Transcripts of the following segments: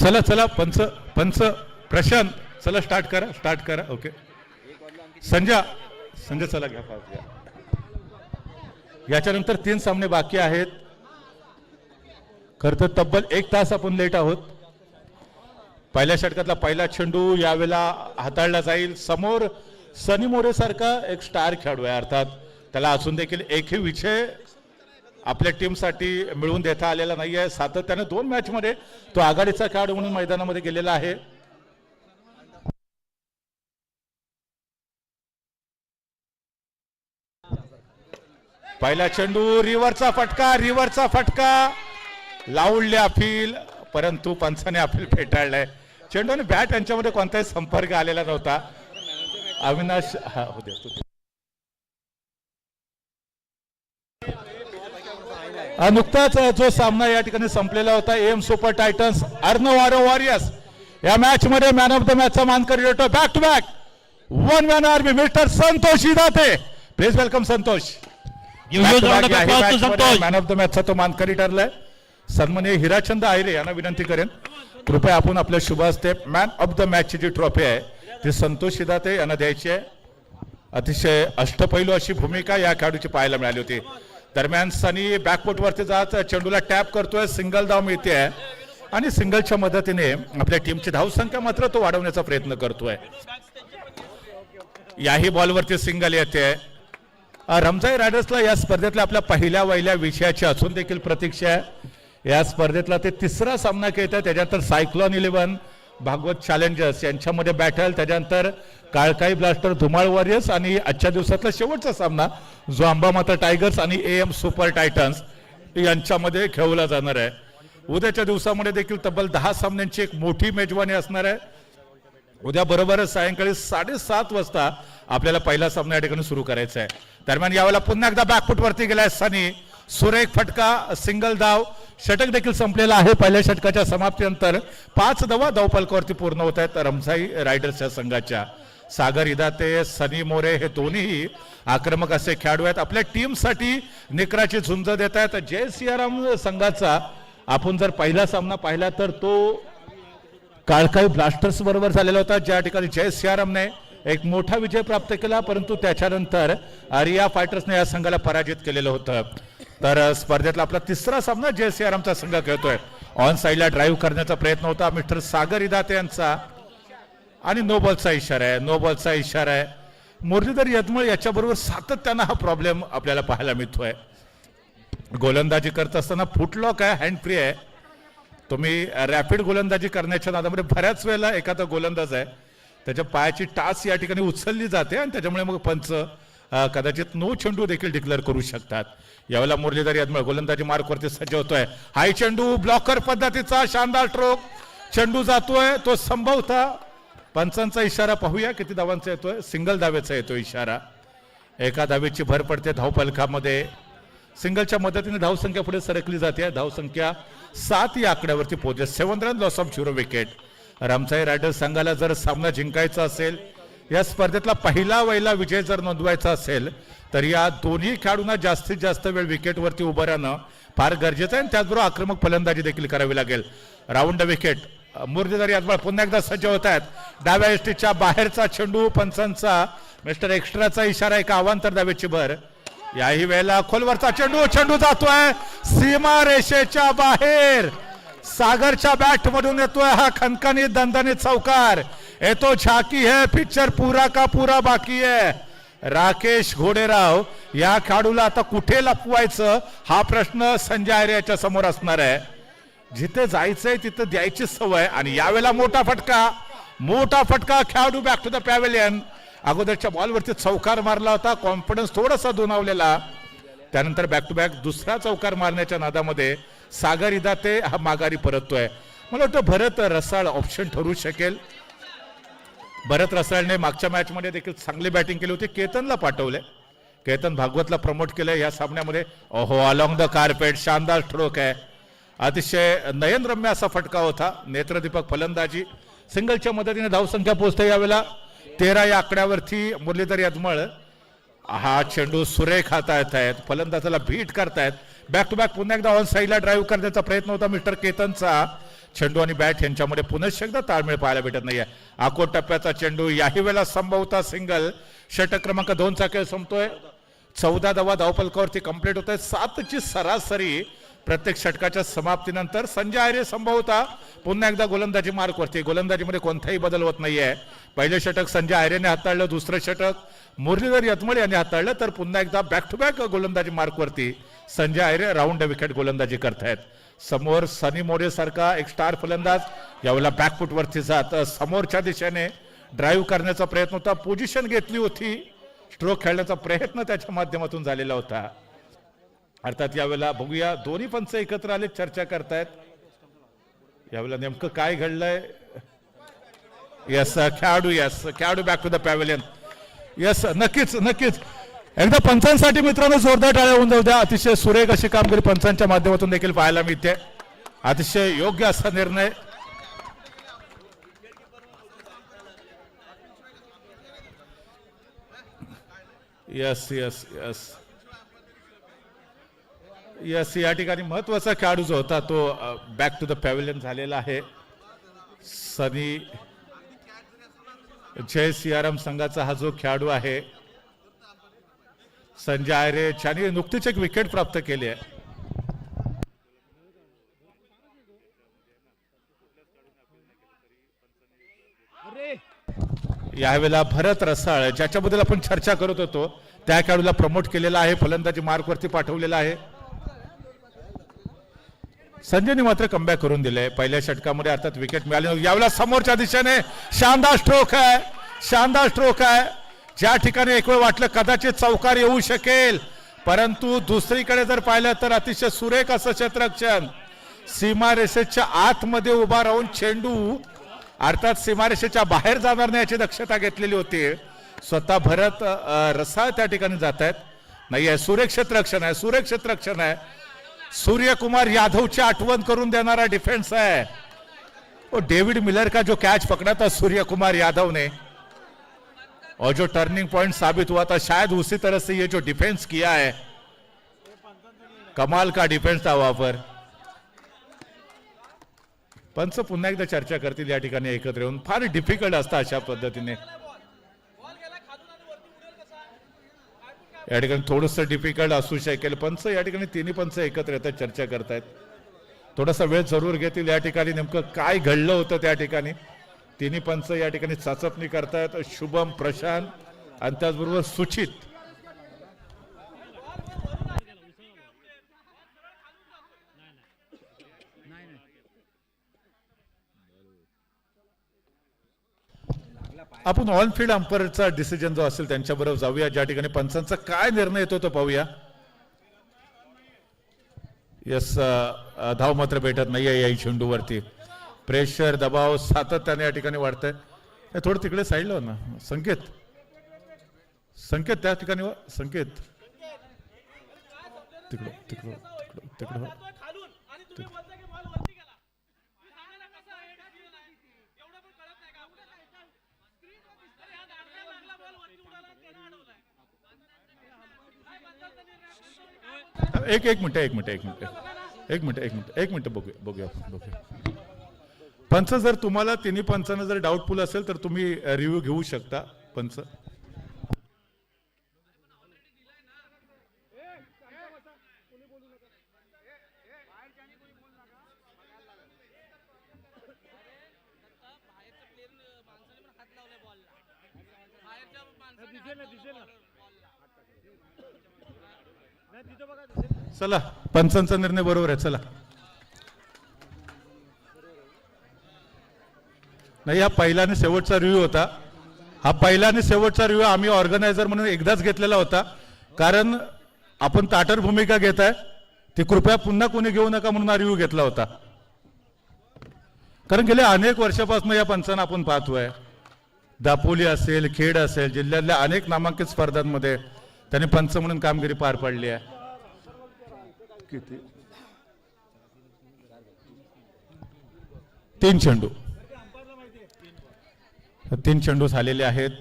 चला चला पंच पंच प्रशांत चला स्टार्ट करा ओके संजय चला घ्या फास्ट घ्या. याच्यानंतर 3 सामने बाकी आहेत. खरं तर तब्बल 1 तास आपण लेट आहोत. पहिल्या षटकातला पहिला चेंडू यावेळेला हाताळला जाईल. समोर सनी मोरे सारखा एक स्टार खेळाडू आहे, अर्थात त्याला असून देखील एकही विजय आपल्या टीमसाठी मिळवून देता आलेला नाही आहे. सातत्याने 2 मॅचमध्ये तो आघाडीचा खेळाडू म्हणून मैदानामध्ये गेलेला आहे. पहिला चेंडू रिव्हरचा फटका लावले अपील, परंतु पंचाने अपील फेटाळलंय. चेंडू आणि बॅट यांच्यामध्ये कोणताही संपर्क आलेला नव्हता. अविनाश नुकताच जो सामना या ठिकाणी संपलेला होता एम सुपर टायटन्स अर्नवारो वॉरियर्स या मॅच मध्ये मॅन ऑफ द मॅचचा मानकरी ठरतो. Back to back 1 man army mister Santosh Date. Please welcome Santosh. Man of the मॅचचा तो मानकरी ठरलाय. सन्माननीय हिराचंद आयरे यांना विनंती करेन कृपया आपण आपल्या शुभ हस्ते मॅन ऑफ द मॅचची जी ट्रॉफी आहे ती संतोष दाते यांना द्यायची आहे. अतिशय अष्टपैलू अशी भूमिका या खेळाडूची पाहायला मिळाली होती. दरम्यान सनी बॅकफुट वरती जात चेंडूला टॅप करतोय. सिंगल धाव मिळते आणि सिंगलच्या मदतीने आपल्या टीमची धावसंख्या मात्र तो वाढवण्याचा प्रयत्न करतोय. याही बॉलवरती सिंगल येते. रमजाई रायडर्सला या स्पर्धेतल्या आपल्या पहिल्या वहिल्या विषयाची असून देखील प्रतीक्षा आहे. या स्पर्धेतला ते 3रा सामना खेळतात. त्याच्यानंतर सायक्लॉन 11 भागवत चॅलेंजर्स यांच्यामध्ये बॅटल, त्याच्यानंतर काळकाई ब्लास्टर धुमाळ वॉरियर्स आणि आजच्या दिवसातला शेवटचा सामना जो अंबामाता टायगर्स आणि एम सुपर टायटन्स यांच्यामध्ये खेळवला जाणार आहे. उद्याच्या दिवसामध्ये देखील तब्बल 10 सामन्यांची एक मोठी मेजवानी असणार आहे. उद्या बरोबरच सायंकाळी 7:30 वाजता आपल्याला पहिला सामना या ठिकाणी सुरू करायचा आहे. दरम्यान यावेळेला पुन्हा एकदा बॅकफुट वरती गेलाय सनी. सुरेख फटका, सिंगल धाव. षटक देखील संपलेला आहे. पहिल्या षटकाच्या समाप्तीनंतर 5 धावा धावफलकावरती पूर्ण होत आहेत रमजाई रायडर्सच्या संघाच्या. सागर इदाते, सनी मोरे हे दोन्ही आक्रमक असे खेळाडू आहेत. आपल्या टीमसाठी निकराची झुंज देत आहेत. जय सियाराम संघाचा आपण जर पहिला सामना पाहिला तर तो काळकाई ब्लास्टर्स बरोबर झालेला होता, ज्या ठिकाणी जय सियारामने एक मोठा विजय प्राप्त केला, परंतु त्याच्यानंतर आरिया फायटर्सने या संघाला पराजित केलेलं होतं. तर स्पर्धेतला आपला 3रा सामना जय सियारामचा संघ खेळतोय. ऑन साइडला ड्राईव्ह करण्याचा प्रयत्न होता मिस्टर सागर इदाते यांचा आणि नो बॉलचा इशारा आहे. मुरलीधर यदमळ याच्याबरोबर सातत्यानं हा प्रॉब्लेम आपल्याला पाहायला मिळतोय. गोलंदाजी करत असताना फुटलॉक आहे, हँड फ्री आहे. तुम्ही रॅपिड गोलंदाजी करण्याच्या नादामध्ये बऱ्याच वेळेला एखादा गोलंदाज आहे त्याच्या पायाची टाच या ठिकाणी उचलली जाते आणि त्याच्यामुळे मग पंच कदाचित नो चेंडू देखील डिक्लेअर करू शकतात. यावेळेला मुरलीधर यदमळ गोलंदाजी मार्कवरती सज्ज होतोय. हाय चेंडू ब्लॉकर पद्धतीचा शानदार स्ट्रोक. चेंडू जातोय तो संभवता पंचांचा इशारा पाहूया किती धावांचा येतोय. सिंगल धावेचा येतो इशारा. एका धावेची भर पडते धावफलकामध्ये. सिंगलच्या मदतीने धावसंख्या पुढे सरकली जाते. धावसंख्या 7 या आकड्यावरती पोहोचते. 7 run loss of 0 wicket. Ramjai riders संघाला जर सामना जिंकायचा असेल, या स्पर्धेतला पहिला वहिला विजय जर नोंदवायचा असेल तर या दोन्ही खेळाडूंना जास्तीत जास्त वेळ विकेटवरती उभं राहणं फार गरजेचं आहे. त्याचबरोबर आक्रमक फलंदाजी देखील करावी लागेल. Round wicket. मुरलीधर यादव पुन्हा एकदा सज्ज होत आहेत. डाव्या एसटीच्या बाहेरचा चेंडू. पंचांचा मिस्टर एक्स्ट्राचा इशारा. एका अवांतर धावेची भर. याही वेळेला खोलवरचा चेंडू जातोय सीमा रेषेच्या बाहेर. सागरच्या बॅट मधून येतोय हा खनखनीत दणदणीत चौकार. येतो झाकी है, पिक्चर पूरा का पूरा बाकी है. राकेश घोडेराव या खेळाडूला आता कुठे लपवायचं हा प्रश्न संजय आयरे याच्या समोर असणार आहे. जिथे जायचंय तिथे द्यायची सवय. आणि यावेळेला मोठा फटका खेळाडू बॅक टू द पॅव्हेलियन. अगोदरच्या बॉलवरती चौकार मारला होता, कॉन्फिडन्स थोडासा दुणावलेला. त्यानंतर बॅक टू बॅक दुसरा चौकार मारण्याच्या नादामध्ये सागर इदाते हा माघारी परततोय. मला वाटतं भरत रसाळ ऑप्शन ठरू शकेल. भरत रसाळने मागच्या मॅच मध्ये देखील चांगली बॅटिंग केली होती. केतनला पाठवले. केतन भागवतला प्रमोट केलंय या सामन्यामध्ये. ओहो, अलॉंग द कार्पेट शानदार स्ट्रोक आहे. अतिशय नयनरम्य असा फटका होता. नेत्रदीपक फलंदाजी. सिंगलच्या मदतीने धावसंख्या पोहोचते यावेळेला 13 या आकड्यावरती. मुरलीधर यदमळ हा चेंडू सुरेख हाताळत आहेत. फलंदाजाला बीट करतायत. बॅक टू बॅक पुन्हा एकदा ऑन साइडला ड्राईव्ह करण्याचा प्रयत्न होता मिस्टर केतनचा. चेंडू आणि बॅट यांच्यामध्ये पुनश्च एकदा ताळमेळ पाहायला भेटत नाहीये. आखोड टप्प्याचा चेंडू याही वेळेला संभवता सिंगल. षटक क्रमांक 2चा खेळ संपतोय. 14 धावा धावफलकावरती कंप्लीट होत आहे. 7ची सरासरी प्रत्येक षटकाच्या समाप्तीनंतर. संजय आयरे संभवता पुन्हा एकदा गोलंदाजी मार्कवरती. गोलंदाजीमध्ये कोणताही बदल होत नाहीये. पहिले षटक संजय आयरेने हाताळलं, दुसरं षटक मुरलीधर यतमळे यांनी हाताळलं, तर पुन्हा एकदा बॅक टू बॅक गोलंदाजी मार्कवरती संजय आयरे राऊंड विकेट गोलंदाजी करतायत. समोर सनी मोरे सारखा एक स्टार फलंदाज यावेळेला बॅकफुट वरती जात समोरच्या दिशेने ड्राईव्ह करण्याचा प्रयत्न होता. पोझिशन घेतली होती, स्ट्रोक खेळण्याचा प्रयत्न त्याच्या माध्यमातून झालेला होता. अर्थात यावेळेला बघूया, दोन्ही पंच एकत्र आले, चर्चा करतायत यावेळेला नेमकं काय घडलंय. यस खेळाडू back to the pavilion. Yes नक्कीच नक्कीच एकदा पंचांसाठी मित्रांनो जोरदार टाळ्या होऊन जाऊ द्या. अतिशय सुरेख अशी कामगिरी पंचांच्या माध्यमातून देखील पाहायला मिळते. अतिशय योग्य असा निर्णय. यस यस यस यस या ठिकाणी महत्वाचा खेळाडू जो होता तो बॅक टू द पॅव्हेलियन झालेला आहे. सनी जय सियाराम संघाचा हा जो खेळाडू आहे संजय आयरे यांनी नुकतीच एक विकेट प्राप्त केली आहे. यावेळेला भरत रसाळ ज्याच्याबद्दल आपण चर्चा करत होतो त्या खेळाडूला प्रमोट केलेला आहे, फलंदाजी मार्कवरती पाठवलेला आहे. संजयने मात्र कमबॅक करून दिले. पहिल्या षटकामध्ये अर्थात विकेट मिळाली. यावेळेला समोरच्या दिशेने शानदार स्ट्रोक आहे, शानदार स्ट्रोक आहे. ज्या ठिकाणी एक वेळ वाटलं कदाचित चौकार येऊ शकेल, परंतु दुसरीकडे जर पाहिलं तर अतिशय सुरेख असं क्षेत्ररक्षण. सीमारेषेच्या आतमध्ये उभा राहून चेंडू अर्थात सीमारेषेच्या बाहेर जाणार नाही याची दक्षता घेतलेली होती. स्वतः भरत रसाळ त्या ठिकाणी जात आहेत. नाही आहे, सुरेख क्षेत्ररक्षण आहे, सुरेख क्षेत्ररक्षण आहे. सूर्यकुमार यादवची आठवण करून देणारा डिफेंस है. और डेविड मिलर का जो कैच पकड़ा था सूर्यकुमार यादव ने और जो टर्निंग पॉइंट साबित हुआ था, शायद उसी तरह से ये जो डिफेंस किया है, कमाल का डिफेंस था वहां पर. पंच पुन्हा एकदा चर्चा करतील या ठिकाणी एकत्र येऊन. फार डिफिकल्ट असतं अशा पद्धतीने. या ठिकाणी थोडंसं डिफिकल्ट असू शकेल. पंच या ठिकाणी तिन्ही पंच एकत्र येतात, चर्चा करतायत. थोडासा वेळ जरूर घेतील. या ठिकाणी नेमकं काय घडलं होतं त्या ठिकाणी तिन्ही पंच या ठिकाणी चाचपणी करतायत. शुभम, प्रशांत आणि त्याचबरोबर सुचित. आपण ऑन फील्ड अंपायरचा डिसिजन जो असेल त्यांच्याबरोबर जाऊया. ज्या ठिकाणी पंचांचा काय निर्णय येतो तो पाहूया. यस धाव मात्र भेटत नाहीये या चेंडूवरती. प्रेशर, दबाव सातत्याने या ठिकाणी वाढतंय. थोडं तिकडे साईडला ना संकेत, संकेत त्या ठिकाणी संकेत तिकडं तिकडं तिकडं तिकडं. एक मिनिट बघूया आपण. पंच जर तुम्हाला तिन्ही पंचांना जर डाऊटफुल असेल तर तुम्ही रिव्ह्यू घेऊ शकता. पंच चला, पंचांचा निर्णय बरोबर आहे. चला, नाही हा पहिला आणि शेवटचा रिव्ह्यू होता. हा पहिला आणि शेवटचा रिव्ह्यू आम्ही ऑर्गनायझर म्हणून एकदाच घेतलेला होता. कारण आपण ताटर भूमिका घेत आहे ती कृपया पुन्हा कोणी घेऊ नका म्हणून हा रिव्ह्यू घेतला होता. कारण गेल्या अनेक वर्षापासून या पंचांना आपण पाहतोय. दापोली असेल, खेड असेल, जिल्ह्यातल्या अनेक नामांकित स्पर्धांमध्ये त्यांनी पंच म्हणून कामगिरी पार पाडली आहे. किती 3 चेंडू झालेले आहेत.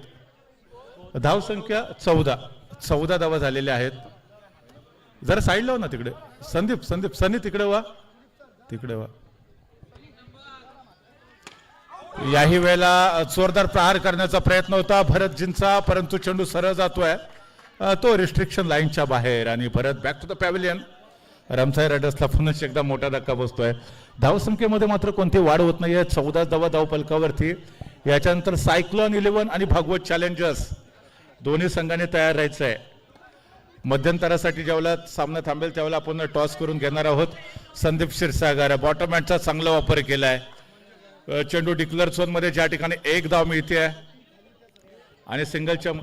धावसंख्या 14 धावा झालेल्या आहेत. जरा साईडला हो ना तिकडे. संदीप सनी तिकडे वा. याही वेळेला जोरदार प्रहार करण्याचा प्रयत्न होता भरतजींचा, परंतु चेंडू सरळ जातोय तो रिस्ट्रिक्शन लाईनच्या बाहेर आणि भरत बॅक टू द पॅव्हिलियन. रमसाई रायडर्सला पुन्हा एकदा मोठा धक्का बसतोय. धावसंख्येमध्ये मात्र कोणती वाढ होत नाहीये, 14 धावा धावफलकावरती. याच्यानंतर सायक्लॉन 11 आणि भागवत चॅलेंजर्स दोन्ही संघाने तयार राहायचं आहे. मध्यंतरासाठी ज्यावेळेला सामना थांबेल त्यावेळेला आपण टॉस करून घेणार आहोत. संदीप क्षीरसागर बॉटम हँडचा चांगला वापर केलाय. चेंडू डिक्लेअर झोन मध्ये ज्या ठिकाणी एक धाव मिळते आणि सिंगलच्या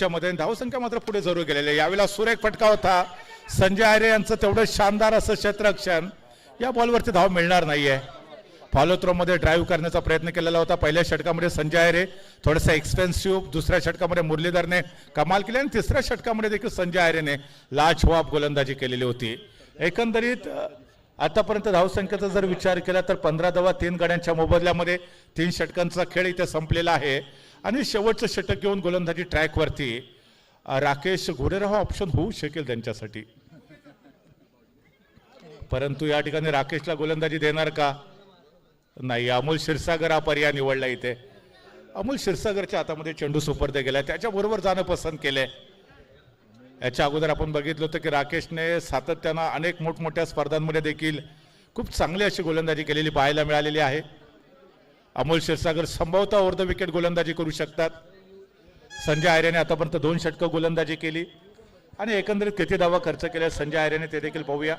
मध्ये धावसंख्या मात्र पुढे जरूर गेलेली आहे. यावेळेला सुरेख फटका होता संजय आयरे यांचं, तेवढं शानदार असं क्षेत्ररक्षण. या बॉलवरती धाव मिळणार नाहीये. फॉलो थ्रो मध्ये ड्राईव्ह करण्याचा प्रयत्न केलेला होता. पहिल्या षटकामध्ये संजय आयरे थोडंसं एक्सपेन्सिव्ह, दुसऱ्या षटकामध्ये मुरलीधरने कमाल केली आणि तिसऱ्या षटकामध्ये देखील संजय आयरेने लाजवाब गोलंदाजी केलेली होती. एकंदरीत आतापर्यंत धावसंख्येचा जर विचार केला तर 15 धावा 3 गड्यांच्या मोबदल्यामध्ये 3 षटकांचा खेळ इथे संपलेला आहे. आणि शेवटचं षटक घेऊन गोलंदाजी ट्रॅकवरती राकेश घोडेराव हा ऑप्शन होऊ शकेल त्यांच्यासाठी, परंतु या ठिकाणी राकेशला गोलंदाजी देणार का? नाही. अमोल क्षीरसागर हा पर्याय निवडला इथे. अमोल क्षीरसागरच्या हातामध्ये चेंडू सुपर्द गेलाय, त्याच्याबरोबर जाणं पसंत केलंय. याच्या अगोदर आपण बघितलं होतं की राकेशने सातत्यानं अनेक मोठमोठ्या स्पर्धांमध्ये देखील खूप चांगली अशी गोलंदाजी केलेली पाहायला मिळालेली आहे. अमोल क्षीरसागर संभवतः ओव्हर द विकेट गोलंदाजी करू शकतात. संजय आयरेने आतापर्यंत 2 षटकं गोलंदाजी केली आणि एकंदरीत किती धावा खर्च केल्या संजय आयरेने ते देखील पाहूया.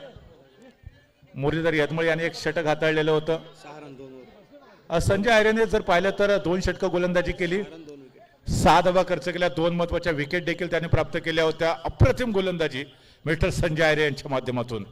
मुरलीधर यदमळे यांनी 1 षटक हाताळलेलं होतं. संजय आयरेने जर पाहिलं तर 2 षटकं गोलंदाजी केली, 6 धावा खर्च केल्या, 2 महत्वाच्या विकेट देखील त्यांनी प्राप्त केल्या होत्या. अप्रतिम गोलंदाजी मिस्टर संजय आयरे यांच्या माध्यमातून.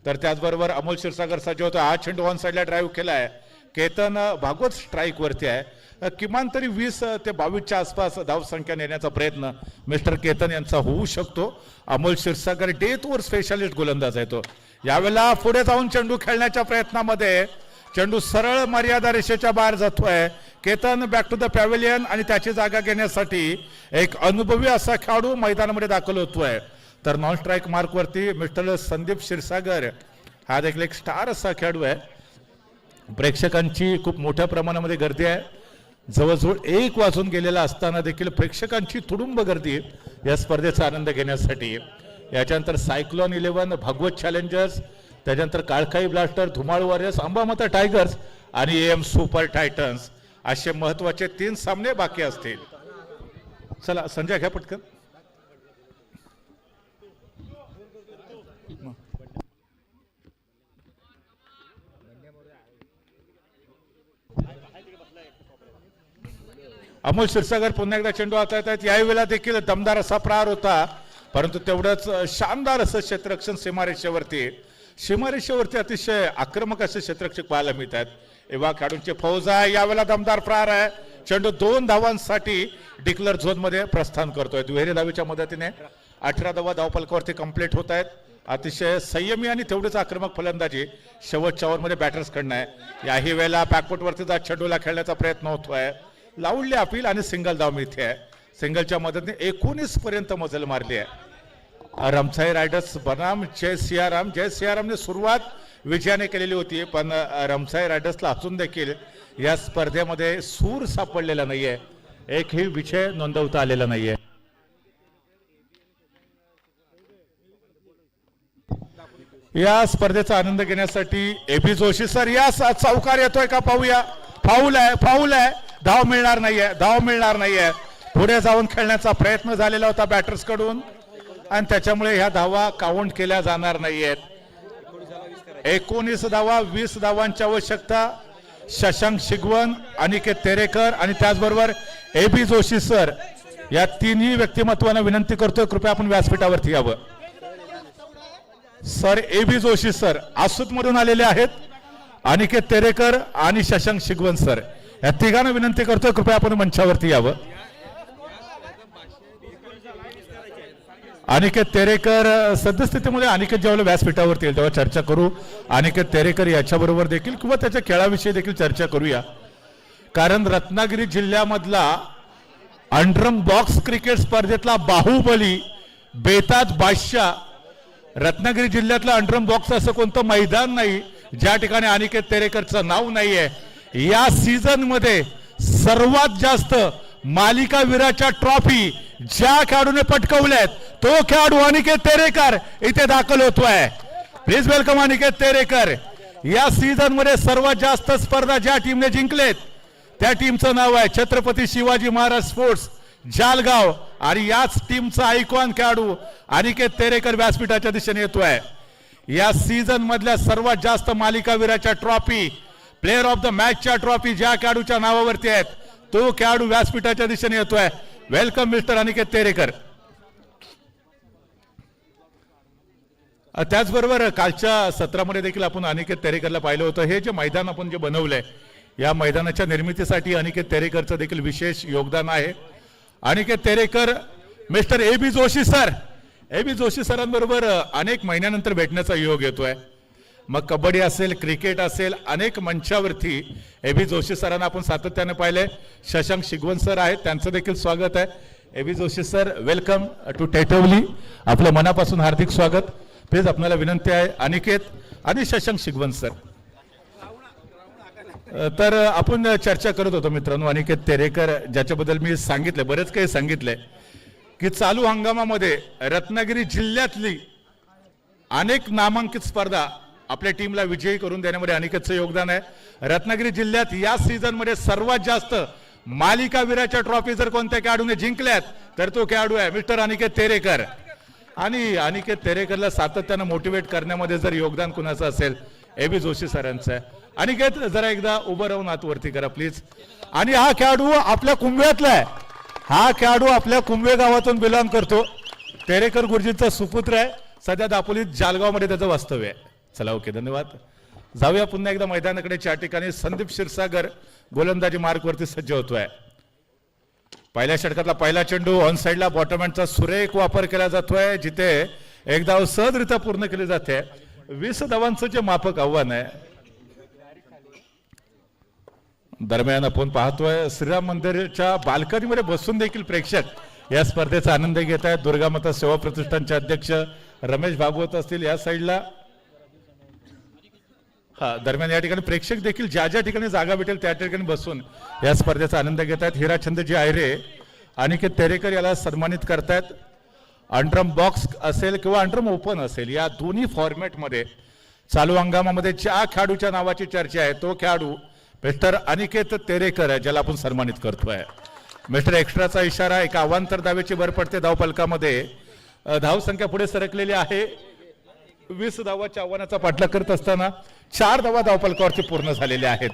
तर त्याचबरोबर अमोल क्षीरसागर जो होता हा चेंडू ऑन साईडला ड्राईव्ह केलाय. केतन भागवत स्ट्राईक वरती आहे. किमान तरी 20 ते 22च्या आसपास धावसंख्या नेण्याचा प्रयत्न मिस्टर केतन यांचा होऊ शकतो. Amol Kshirsagar death over specialist गोलंदाज आहे तो. यावेळेला पुढे जाऊन चेंडू खेळण्याच्या प्रयत्नामध्ये चेंडू सरळ मर्यादा रेषेच्या बाहेर जातोय. Ketan back to the pavilion आणि त्याची जागा घेण्यासाठी एक अनुभवी असा खेळाडू मैदानामध्ये दाखल होतोय. तर नॉन स्ट्राईक मार्क वरती मिस्टर संदीप क्षीरसागर हा देखील एक स्टार असा खेळाडू आहे. प्रेक्षकांची खूप मोठ्या प्रमाणामध्ये गर्दी आहे. जवळजवळ 1 वाजून गेलेला असताना देखील प्रेक्षकांची तुडुंब गर्दी या स्पर्धेचा आनंद घेण्यासाठी. याच्यानंतर सायक्लॉन 11 भागवत चॅलेंजर्स, त्याच्यानंतर काळखाई blaster, Dhumal warriors, Ambamata tigers आणि AM सुपर टायटन्स असे महत्वाचे 3 सामने बाकी असतील. चला संजय घ्या पटकन. अमोल क्षीरसागर पुन्हा एकदा चेंडू हाताळत आहेत. याही वेळेला देखील दमदार असा प्रहार होता, परंतु तेवढंच शानदार असं क्षेत्ररक्षण सीमारेषेवरती अतिशय आक्रमक असे क्षेत्ररक्षक पाहायला मिळतात. एव्हा खेळाडूंची फौज आहे. यावेळेला दमदार प्रहार आहे. चेंडू 2 धावांसाठी डिक्लेअर झोन मध्ये प्रस्थान करतोय. दुहेरी धावेच्या मदतीने 18 धावा धावफलकावरती कंप्लीट होत आहेत. अतिशय संयमी आणि तेवढेच आक्रमक फलंदाजी शेवटच्या ओव्हरमध्ये बॅटर्स कडनं आहे. याही वेळेला बॅकफुटवरती जात चेंडूला खेळण्याचा प्रयत्न होतोय. लावडले अपील आणि सिंगल धाव मिळते आहे. सिंगलच्या मदतीने 19 पर्यंत मजल मारली आहे. रमसाई रायडर्स बनाम जय सियारामने सुरुवात विजयाने केलेली होती, पण रमसाई रायडर्सला अजून देखील या स्पर्धेमध्ये सूर सापडलेला नाहीये. एकही विजय नोंदवता आलेला नाहीये. या स्पर्धेचा आनंद घेण्यासाठी AB जोशी सर या चौकार येतोय का पाहूया. फाऊल आहे. धाव मिळणार नाहीये. पुढे जाऊन खेळण्याचा प्रयत्न झालेला होता बॅटर्स कडून आणि त्याच्यामुळे ह्या धावा काउंट केल्या जाणार नाहीयेत. 19 धावा, 20 धावांची आवश्यकता. शशांक शिगवन, अनिकेत तेरेकर आणि त्याचबरोबर AB जोशी सर या 3ही व्यक्तिमत्वांना विनंती करतोय कृपया आपण व्यासपीठावरती यावं. सर AB जोशी सर आसूत मधून आलेले आहेत. अनिकेत तेरेकर आणि शशांक शिगवन सर या तिघांना विनंती करतोय कृपया आपण मंचावरती यावं. अनिकेत तेरेकर सद्यस्थितीमध्ये अनिकेत ज्यावेळेला व्यासपीठावरती येईल तेव्हा चर्चा करू. अनिकेत तेरेकर याच्याबरोबर देखील किंवा त्याच्या खेळाविषयी देखील चर्चा करूया. कारण रत्नागिरी जिल्ह्यामधला अंडरम बॉक्स क्रिकेट स्पर्धेतला बाहुबली बेताज बादशाह, रत्नागिरी जिल्ह्यातला अंडरम बॉक्स असं कोणतं मैदान नाही ज्या ठिकाणी अनिकेत तेरेकरचं नाव नाहीये, या सीझन मध्ये सर्वात जास्त मालिकावीराच्या ट्रॉफी ज्या खेळाडूने पटकवल्यात तो खेळाडू अनिकेत तेरेकर इथे दाखल होतोय. Please welcome Aniket Terekar. या सीझन मध्ये सर्वात जास्त स्पर्धा ज्या टीमने जिंकलेत त्या टीमचं नाव आहे छत्रपती शिवाजी महाराज स्पोर्ट्स जालगाव, आणि याच टीमचा आयकॉन खेळाडू अनिकेत तेरेकर व्यासपीठाच्या दिशेने येतोय. या सीझन मधल्या सर्वात जास्त मालिकावीराच्या ट्रॉफी, प्लेअर ऑफ द मॅचच्या ट्रॉफी ज्या खेळाडूच्या नावावरती आहेत तो खेळाडू व्यासपीठाच्या दिशेने येतोय. Welcome mister Aniket Terekar. त्याचबरोबर कालच्या सत्रामध्ये देखील आपण अनिकेत तेरेकरला पाहिलं होतं. हे जे मैदान आपण जे बनवलंय या मैदानाच्या निर्मितीसाठी अनिकेत तेरेकरचं देखील विशेष योगदान आहे. Aniket Terekar, mister A B Joshi sir, A B Joshi सरांबरोबर अनेक महिन्यानंतर भेटण्याचा योग येतोय. मग कबड्डी असेल, क्रिकेट असेल, अनेक मंचावरती ए बी जोशी सरांना आपण सातत्याने पाहिले. शशांक शिगवण सर आहेत, त्यांचं देखील स्वागत आहे. A B Joshi sir, welcome to Tetavali. आपलं मनापासून हार्दिक स्वागत. प्लीज आपल्याला विनंती आहे अनिकेत आणि शशांक शिगवण सर. तर आपण चर्चा करत होतो मित्रांनो अनिकेत तेरेकर, ज्याच्याबद्दल मी सांगितलं, बरेच काही सांगितलंय की चालू हंगामामध्ये रत्नागिरी जिल्ह्यातली अनेक नामांकित स्पर्धा आपल्या टीमला विजयी करून देण्यामध्ये अनिकेतचं योगदान आहे. रत्नागिरी जिल्ह्यात या सीझन मध्ये सर्वात जास्त मालिकावीराच्या ट्रॉफी जर कोणत्या खेळाडूने जिंकल्यात तर तो खेळाडू आहे मिस्टर अनिकेत तेरेकर. आणि अनिकेत तेरेकरला सातत्यानं मोटिवेट करण्यामध्ये जर योगदान कुणाचं असेल ए बी जोशी सरांचं आहे. अनिकेत जरा एकदा उभं राहून हात वरती करा प्लीज. आणि हा खेळाडू आपल्या कुंभ्यातला आहे, हा खेळाडू आपल्या कुंभे गावातून बिलॉंग करतो. तेरेकर गुरुजींचा सुपुत्र आहे. सध्या दापोलीत जालगाव मध्ये त्याचं वास्तव्य आहे. चला ओके, धन्यवाद. जाऊया पुन्हा एकदा मैदानाकडे. त्या ठिकाणी संदीप क्षीरसागर गोलंदाजी मार्कवरती सज्ज होतोय. पहिल्या षटकातला पहिला चेंडू ऑन साइडला बॉटमहँडचा सुरेख वापर केला जातोय, जिथे एक धाव सहजरित्या पूर्ण केली जाते. 20 धावांचं जे माफक आव्हान आहे. दरम्यान आपण पाहतोय श्रीराम मंदिरच्या बाल्कनीमध्ये बसून देखील प्रेक्षक या स्पर्धेचा आनंद घेत आहेत. दुर्गा माता सेवा प्रतिष्ठानचे अध्यक्ष रमेश भागवत असतील या साईडला. हा, दरम्यान या ठिकाणी प्रेक्षक देखील ज्या ज्या ठिकाणी जागा भेटेल त्या ठिकाणी बसून या स्पर्धेचा आनंद घेत आहेत. हिराचंदजी आयरे अनिकेत तेरेकर याला सन्मानित करतायत. अंडरम बॉक्स असेल किंवा अंडरम ओपन असेल, या दोन्ही फॉर्मॅटमध्ये चालू हंगामामध्ये ज्या खेळाडूच्या नावाची चर्चा आहे तो खेळाडू मिस्टर अनिकेत तेरेकर आहे, ज्याला आपण सन्मानित करतोय. मिस्टर एक्स्ट्राचा इशारा, एका अवांतर धावेची भर पडते धावफलकामध्ये. धावसंख्या पुढे सरकलेली आहे. 20 धावाच्या आव्हानाचा पाठलाग करत असताना 4 धावा धावफलकावरती पूर्ण झालेल्या आहेत.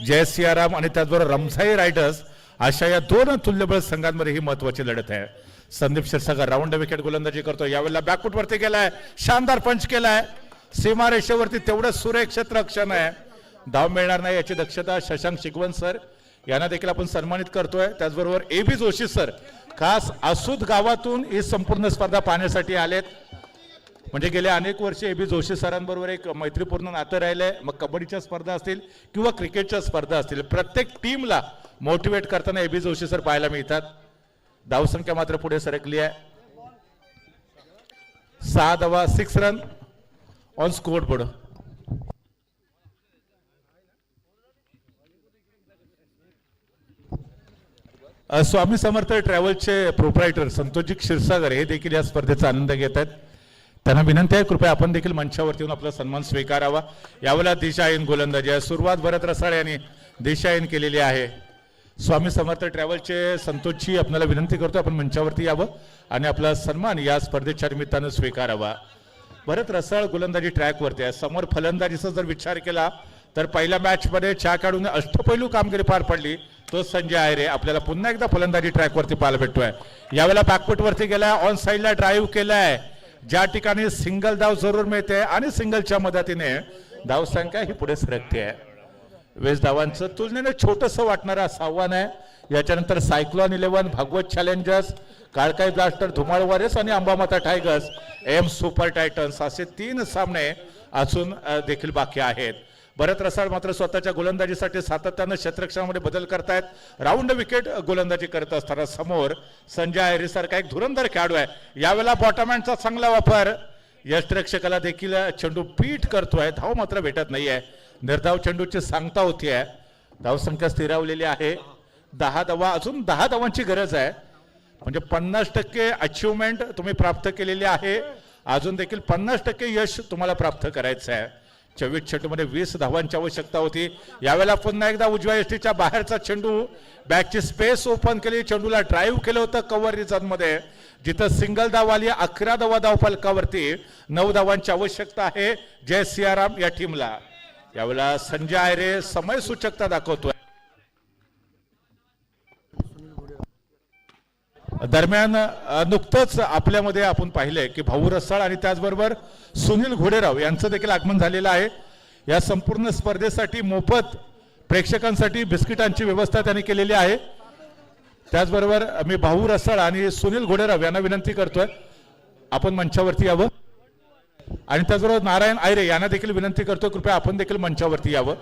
जय सियाराम आणि त्याचबरोबर रमझाई रायडर्स अशा या दोन तुल्यबळ संघांमध्ये ही महत्वाची लढत आहे. संदीप क्षीरसागर राऊंड विकेट गोलंदाजी करतो. यावेळेला बॅकफुट वरती गेलाय, शानदार पंच केलाय. सीमारेषेवरती तेवढं सुरेख क्षेत्ररक्षण आहे, धाव मिळणार नाही याची दक्षता शशांक शिगवण सर यांना देखील आपण सन्मानित करतोय. त्याचबरोबर ए बी जोशी सर खास आसूद गावातून ही संपूर्ण स्पर्धा पाहण्यासाठी आलेत. म्हणजे गेल्या अनेक वर्षे ए बी जोशी सरांबरोबर एक मैत्रीपूर्ण नातं राहिलंय. मग कबड्डीच्या स्पर्धा असतील किंवा क्रिकेटच्या स्पर्धा असतील, प्रत्येक टीमला मोटिवेट करताना ए बी जोशी सर पाहायला मिळतात. धावसंख्या मात्र पुढे सरकली आहे. 6 धावा, 6 run on scoreboard. Swami Samarth ट्रॅव्हल्सचे प्रोप्रायटर संतोषजी क्षीरसागर हे देखील या स्पर्धेचा आनंद घेत आहेत. त्यांना विनंती आहे कृपया आपण देखील मंचावरती येऊन आपला सन्मान स्वीकारावा. यावेळेला दिशाहीन गोलंदाजी आहे. सुरुवात भरत रसाळ यांनी दिशाहीन केलेली आहे. स्वामी समर्थ ट्रॅव्हल्सचे संतोषजी आपल्याला विनंती करतो आपण मंचावरती यावं आणि आपला सन्मान या स्पर्धेच्या निमित्तानं स्वीकारावा. भरत रसाळ गोलंदाजी ट्रॅकवरती आहे. समोर फलंदाजीचा जर विचार केला तर पहिल्या मॅच मध्ये ज्या खेळाडूने अष्टपैलू कामगिरी पार पडली तो संजय आयरे आपल्याला पुन्हा एकदा फलंदाजी ट्रॅकवरती पाहायला भेटतोय. यावेळेला बॅकफुट वरती गेलाय, ऑन साइडला ड्राईव्ह केलाय, ज्या ठिकाणी सिंगल धाव जरूर मिळते आणि सिंगलच्या मदतीने धावसंख्या ही पुढे सरकते आहे. 20 धावांचं तुलनेने छोटंसं वाटणारं असं आव्हान आहे. याच्यानंतर सायक्लॉन 11, भागवत चॅलेंजर्स, काळकाई ब्लास्टर, धुमाळ वॉरियर्स आणि Ambamata tigers, M super Titans असे 3 सामने अजून देखील बाकी आहेत. भरत रसाळ मात्र स्वतःच्या गोलंदाजीसाठी सातत्यानं क्षेत्ररक्षणामध्ये बदल करतायत. राऊंड विकेट गोलंदाजी करत असताना समोर संजय आयरे सारखा एक धुरंधर खेळाडू आहे. यावेळेला बॉटमहँडचा चांगला वापर, यष्टरक्षकाला देखील चेंडू पीठ करतोय, धाव मात्र भेटत नाहीये. निर्धाव चेंडूची सांगता होतीये. धावसंख्या स्थिरावलेली आहे 10 धावा. अजून 10 धावांची गरज आहे, म्हणजे 50% अचिव्हमेंट तुम्ही प्राप्त केलेली आहे. अजून देखील 50% यश तुम्हाला प्राप्त करायचं आहे. 24 चेंडूमध्ये 20 धावांची आवश्यकता होती. यावेळेला पुन्हा एकदा उजव्या यष्टीच्या बाहेरचा चेंडू, बॅकची स्पेस ओपन केली, चेंडूला ड्राईव्ह केलं होतं कव्हर रिझन मध्ये, जिथं सिंगल धाव आली. 11 धावा धावफलकावरती 9 धावांची आवश्यकता आहे जय सियाराम या टीमला. यावेळेला संजय आयरे समय सूचकता दाखवतोय. दरम्यान नुकतंच आपल्यामध्ये आपण पाहिलंय की भाऊ रसाळ आणि त्याचबरोबर सुनील घोडेराव यांचं देखील आगमन झालेलं आहे. या संपूर्ण स्पर्धेसाठी मोफत प्रेक्षकांसाठी बिस्किटांची व्यवस्था त्यांनी केलेली आहे. त्याचबरोबर मी भाऊ रसाळ आणि सुनील घोडेराव यांना विनंती करतोय आपण मंचावरती यावं. आणि त्याचबरोबर नारायण आयरे यांना देखील विनंती करतोय कृपया आपण देखील मंचावरती यावं.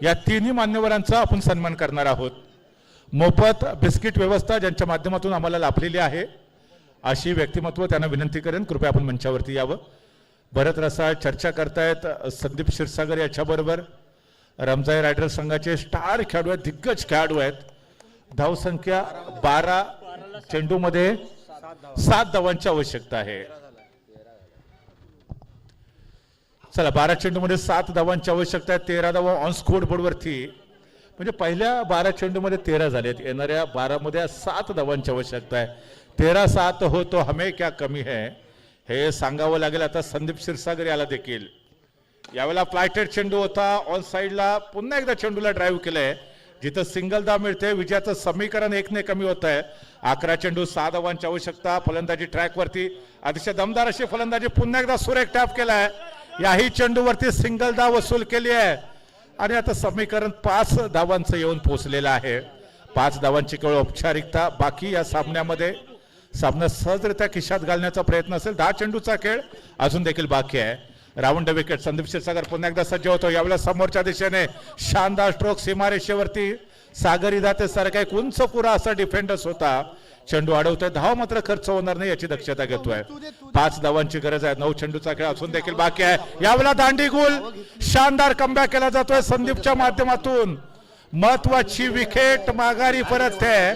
या तिन्ही मान्यवरांचा आपण सन्मान करणार आहोत. मोफत बिस्किट व्यवस्था ज्यांच्या माध्यमातून आम्हाला लाभलेली आहे अशी व्यक्तिमत्व त्यांना विनंती करेन कृपया आपण मंचावरती यावं. भरत रसाळ चर्चा करतायत. संदीप क्षीरसागर याच्याबरोबर रमजाई रायडर्स संघाचे स्टार खेळाडू आहेत, दिग्गज खेळाडू आहेत. धावसंख्या 12 चेंडूमध्ये 7 धावांची आवश्यकता आहे. चला 12 चेंडूमध्ये 7 धावांची आवश्यकता आहे. 13 धावा ऑन स्कोर बोर्डवरती, म्हणजे पहिल्या 12 चेंडूमध्ये 13 झालेत. येणाऱ्या 12 मध्ये 7 धावांची आवश्यकता आहे. 13-7 हो तो हमें क्या कमी है हे सांगावं लागेल आता संदीप क्षीरसागर याला देखील. यावेळेला फ्लायटेड चेंडू होता ऑन साईडला, पुन्हा एकदा चेंडूला ड्राईव्ह केलंय, जिथं सिंगल धाव मिळते. विजयाचं समीकरण 1 ने कमी होत आहे. 11 चेंडू 6 धावांची आवश्यकता. फलंदाजी ट्रॅकवरती अतिशय दमदार अशी फलंदाजी, पुन्हा एकदा सुरेख टॅप केलाय. याही चेंडूवरती सिंगल धाव वसूल केली आहे आणि आता समीकरण 5 धावांचं येऊन पोहोचलेलं आहे. 5 धावांची केवळ औपचारिकता बाकी. या सामन्यामध्ये सामना सहजरित्या खिशात घालण्याचा प्रयत्न असेल. 10 चेंडूचा खेळ अजून देखील बाकी आहे. राऊंड विकेट संदीप क्षीरसागर पुन्हा एकदा सज्ज होतो. यावेळेला समोरच्या दिशेने शानदार स्ट्रोक सीमारेषेवरती सागरी दाते सारखा एक उंच पुरा असा डिफेंडर्स होता. चेंडू अडवतोय, धाव मात्र खर्च होणार नाही याची दक्षता घेतोय. 5 धावांची गरज आहे. 9 चेंडूचा खेळ असून देखील बाकी आहे. यावेळेला दांडी गुल, शानदार कमबॅक केला जातोय संदीपच्या माध्यमातून. महत्वाची विकेट माघारी परत आहे.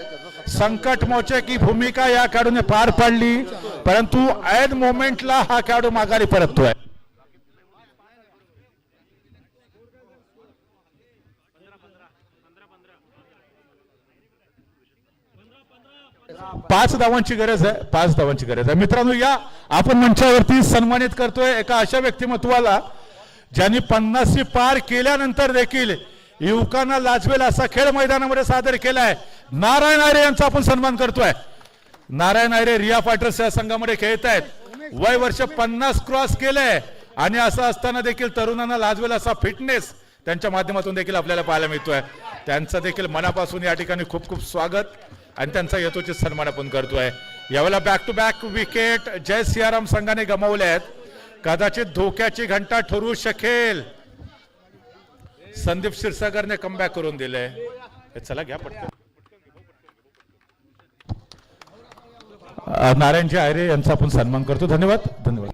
संकट मोचे की भूमिका या खेळाडूने पार पाडली, परंतु ऐन मोमेंटला हा खेळाडू माघारी परततोय. 5 धावांची गरज आहे. 5 धावांची गरज आहे. मित्रांनो, या आपण मंचावरती सन्मानित करतोय एका अशा व्यक्तिमत्वाला ज्यांनी 50 पार केल्यानंतर देखील युवकांना लाजवेल असा खेळ मैदानामध्ये सादर केलाय. नारायण आयरे यांचा आपण सन्मान करतोय. नारायण आयरे रिया फायटर्स या संघामध्ये खेळत आहेत. वय वर्ष 50 क्रॉस केलंय आणि असं असताना देखील तरुणांना लाजवेल असा फिटनेस त्यांच्या माध्यमातून देखील आपल्याला पाहायला मिळतोय. त्यांचं देखील मनापासून या ठिकाणी खूप खूप स्वागत आणि त्यांचा यथोचित सन्मान आपण करतोय. यावेळेला बॅक टू बॅक विकेट जय सियाराम संघाने गमावले आहेत. कदाचित धोक्याची घंटा ठरू शकेल. संदीप क्षीरसागरने कमबॅक करून दिले. चला घ्या पटकन. नारायणजी आयरे यांचा आपण सन्मान करतो. धन्यवाद. धन्यवाद.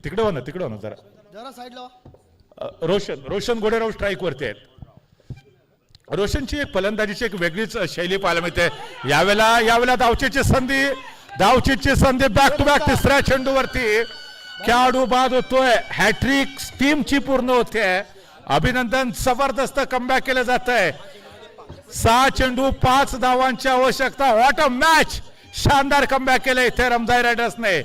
तिकडे हो ना, तिकडे हो ना जरा साईडला. रोशन घोडेराव स्ट्राईक वरती आहेत. रोशनची एक फलंदाजीची एक वेगळीच शैली पाहायला मिळते. यावेळेला धावचीची संधी बॅक टू बॅक तिसऱ्या चेंडूवरती खेळाडू बाद होतोय. हॅट्रिक टीमची पूर्ण होते. अभिनंदन. जबरदस्त कमबॅक केलं जात आहे. 6 चेंडू 5 धावांची आवश्यकता. What a match. शानदार कमबॅक केलं इथे रमजाई रायडर्स ने.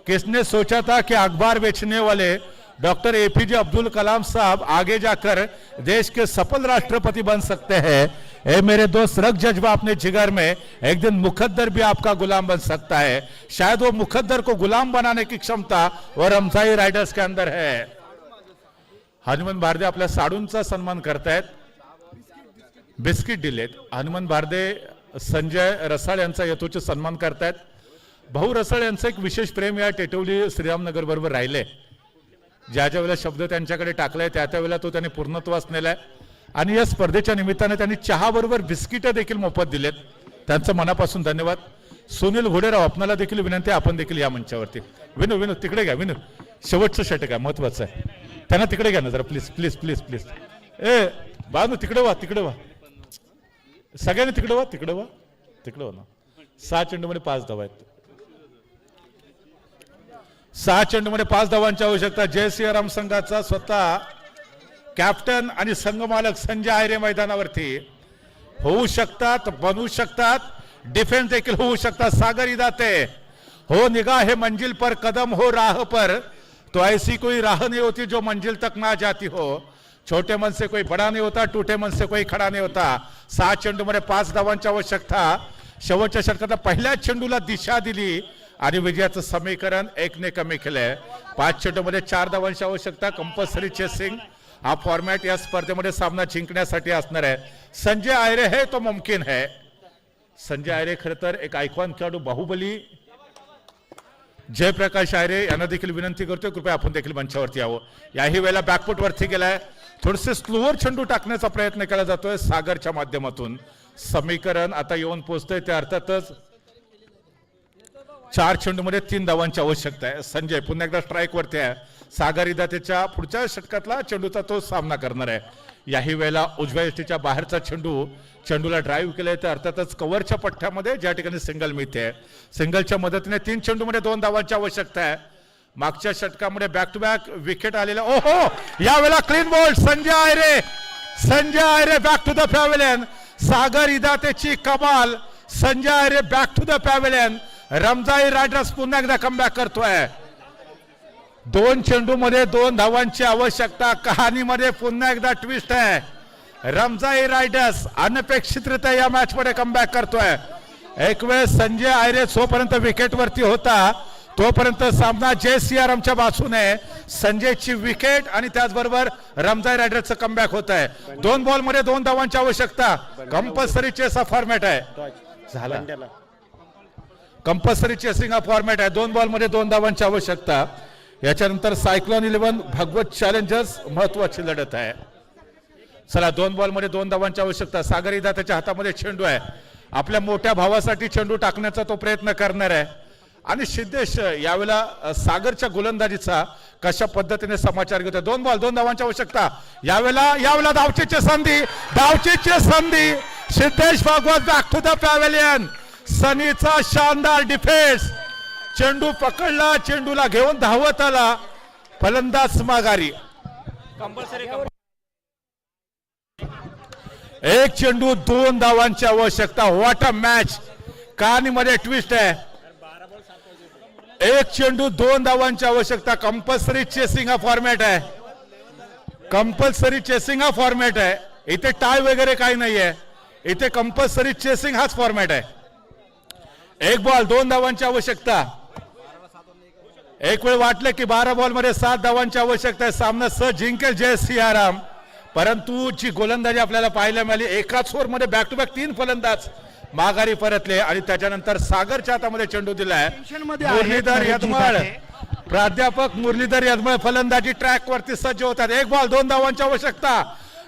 किसने सोचा था कि अखबार बेचने वाले डॉक्टर एपीजे अब्दुल कलाम साहब आगे जाकर देश के सफल राष्ट्रपति बन सकते हैं. ए मेरे दोस्त, रख जज्बा अपने जिगर में, एक दिन मुकद्दर भी आपका गुलाम बन सकता है. शायद वो मुकद्दर को गुलाम बनाने की क्षमता और रमजाई राइडर्स के अंदर है. हनुमान भारदे आपल्या साडूंचा सन्मान करतायत. बिस्किट दिलेत. हनुमान भारदे संजय रसाळ यांचा यथोचित सन्मान करतायत. भाऊ रसाळ यांचं एक विशेष प्रेम या टेटवली श्रीरामनगर बरोबर राहिले. ज्या वेळेला शब्द त्यांच्याकडे टाकलाय त्या वेळेला तो त्यांनी पूर्णत्वास नेलाय. आणि या स्पर्धेच्या निमित्ताने त्यांनी चहा बरोबर बिस्किट देखील मोफत दिलेत. त्यांचं मनापासून धन्यवाद. सुनील घोडेराव आपणाला देखील विनंती आहे, आपण देखील या मंचावरती. विनू विनू तिकडे घ्या, विनू शेवटचं षटक आहे, महत्वाचं आहे. त्यांना तिकडे घ्या ना जरा प्लीज प्लीज प्लीज प्लीज. ए बानू तिकडे वा, तिकडे वा, सगळ्यांनी तिकडे वा, तिकडे वा, तिकडे वा ना. 6 चेंडूमध्ये 5 धावा आहेत. 6 चेंडूमध्ये 5 धावांची आवश्यकता. जय सियाराम संघाचा स्वतः कॅप्टन आणि संघमालक संजय आयरे मैदानावरती. होऊ शकतात, बनवू शकतात, डिफेन्स देखील होऊ शकतात. सागर इदाते हो निगाह है मंजिल पर, कदम हो राह पर, तो ऐसी कोई राह नहीं होती जो मंजिल तक ना जाती हो. छोटे मन से कोई बड़ा नहीं होता, टूटे मन से कोई खड़ा नहीं होता. 6 चेंडूमध्ये 5 धावांची आवश्यकता. शेवटच्या षटकात पहिल्या चेंडूला दिशा दिली आणि विजयाचं समीकरण 1 ने कमी केलंय. 5 चेंडूमध्ये 4 धावांची आवश्यकता. कंपल्सरी चेसिंग हा फॉर्मॅट या स्पर्धेमध्ये सामना जिंकण्यासाठी असणार आहे. संजय आयरे है तो मुमकिन है. संजय आयरे खरं तर एक आयकॉन खेळाडू, बाहुबली जयप्रकाश आयरे यांना देखील विनंती करतोय, कृपया आपण देखील मंचावरती यावं. याही वेळेला बॅकफूट वरती गेलाय. थोडेसे स्लोअर चेंडू टाकण्याचा प्रयत्न केला जातोय सागरच्या माध्यमातून. समीकरण आता येऊन पोहोचतंय ते अर्थातच 4 चेंडूमध्ये 3 धावांची आवश्यकता आहे. संजय पुन्हा एकदा स्ट्राईक वरती आहे. सागर इदातेच्या पुढच्या षटकातला चेंडूचा तो सामना करणार आहे. याही वेळेला उजव्या यष्टीच्या बाहेरचा चेंडूला ड्राईव्ह केलाय तर अर्थातच कव्हरच्या पट्ट्यामध्ये ज्या ठिकाणी सिंगल मिळते. सिंगलच्या मदतीने 3 चेंडूमध्ये 2 धावांची आवश्यकता आहे. मागच्या षटकामध्ये बॅक टू बॅक विकेट आलेला. ओहो यावेळेला clean bowled. Sanjay Aire back to the pavilion. Sagar इदातेची कमाल. Sanjay Aire back to the pavilion. Ramjai riders पुन्हा एकदा कमबॅक करतोय. 2 चेंडूमध्ये 2 धावांची आवश्यकता. कहाणीमध्ये पुन्हा एकदा ट्विस्ट आहे. रमजाई रायडर्स अनपेक्षितरित्या या मॅच मध्ये कमबॅक करतोय. एक वेळ संजय आयरे जोपर्यंत विकेट वरती होता तोपर्यंत सामना जय सियारामच्या बाजूने. संजयची विकेट आणि त्याचबरोबर रमजाई रायडर्सचं कमबॅक होत आहे. 2 बॉलमध्ये 2 धावांची आवश्यकता. कंपल्सरी चेस हा फॉर्मॅट आहे. झाला कंपल्सरी चेसिंग हा फॉर्मॅट आहे. 2 बॉलमध्ये 2 धावांची आवश्यकता. याच्यानंतर सायक्लोन 11 भगवत चॅलेंजर्स महत्वाची लढत आहे. चला 2 बॉलमध्ये 2 धावांची आवश्यकता. सागर इदातेच्या हातामध्ये चेंडू आहे. आपल्या मोठ्या भावासाठी चेंडू टाकण्याचा तो प्रयत्न करणार आहे. आणि सिद्धेश यावेळेला सागरच्या गोलंदाजीचा कशा पद्धतीने समाचार घेतोय. 2 बॉल 2 धावांची आवश्यकता. यावेळेला धावचीची संधी. Siddhesh Bhagwat back to the pavilion. सनीचा शानदार डिफेन्स. चेंडू पकडला, चेंडूला घेऊन धावत आला. फलंदाज माघारी. 1 चेंडू 2 धावांची आवश्यकता. What a match. कहाणीमध्ये ट्विस्ट आहे. 1 चेंडू 2 धावांची आवश्यकता. कंपल्सरी चेसिंग हा फॉर्मॅट आहे. इथे टाय वगैरे काही नाहीये. इथे कंपल्सरी चेसिंग हाच फॉर्मॅट आहे. 1 बॉल 2 धावांची आवश्यकता. एक वेळ वाटलं की 12 बॉलमध्ये 7 धावांची आवश्यकता आहे. सामना सहज जिंकेल जय सियाराम. परंतु जी गोलंदाजी आपल्याला पाहायला मिळाली, एकाच ओव्हरमध्ये बॅक टू बॅक 3 फलंदाज माघारी परतले आणि त्याच्यानंतर सागरच्या हातामध्ये चेंडू दिलाय. मुरलीधर यदमळ, प्राध्यापक मुरलीधर यदमळ फलंदाजी ट्रॅक वरती सज्ज होतात. 1 बॉल 2 धावांची आवश्यकता.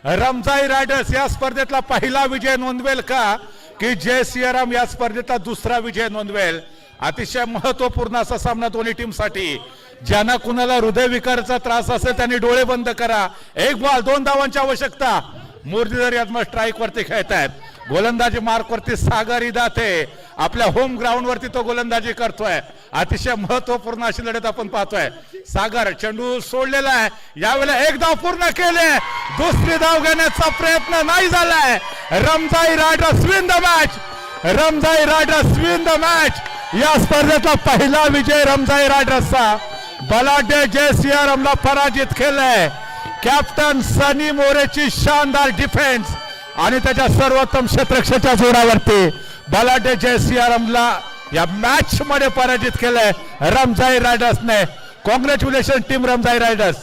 रमजाई रायडर्स या स्पर्धेतला पहिला विजय नोंदवेल का की जय सियाराम या स्पर्धेतला दुसरा विजय नोंदवेल. अतिशय महत्वपूर्ण असा सामना दोन्ही टीमसाठी. ज्यांना कुणाला हृदयविकाराचा त्रास असेल त्यांनी डोळे बंद करा. 1 बॉल 2 धावांची आवश्यकता. मुरलीधर यादव स्ट्राईक वरती खेळत आहेत. गोलंदाजी मार्क वरती सागर इदाते आपल्या होम ग्राउंड वरती तो गोलंदाजी करतोय. अतिशय महत्वपूर्ण अशी लढत आपण पाहतोय. सागर चेंडू सोडलेला आहे. यावेळेला 1 धाव पूर्ण केले. दुसरी धाव घेण्याचा प्रयत्न नाही झालाय. रमजाई रायडर्स विन द मॅच. या स्पर्धेतला पहिला विजय रमजाई रायडर्सचा. बलाढ्य जय सियारामला पराजित केलंय. कॅप्टन सनी मोरेची शानदार डिफेन्स आणि त्याच्या सर्वोत्तम क्षेत्ररक्षणाच्या जोरावरती बलाढ्य जय सियारामला या मॅच मध्ये पराजित केलंय रमजाई रायडर्सने. Congratulation team Ramjai riders.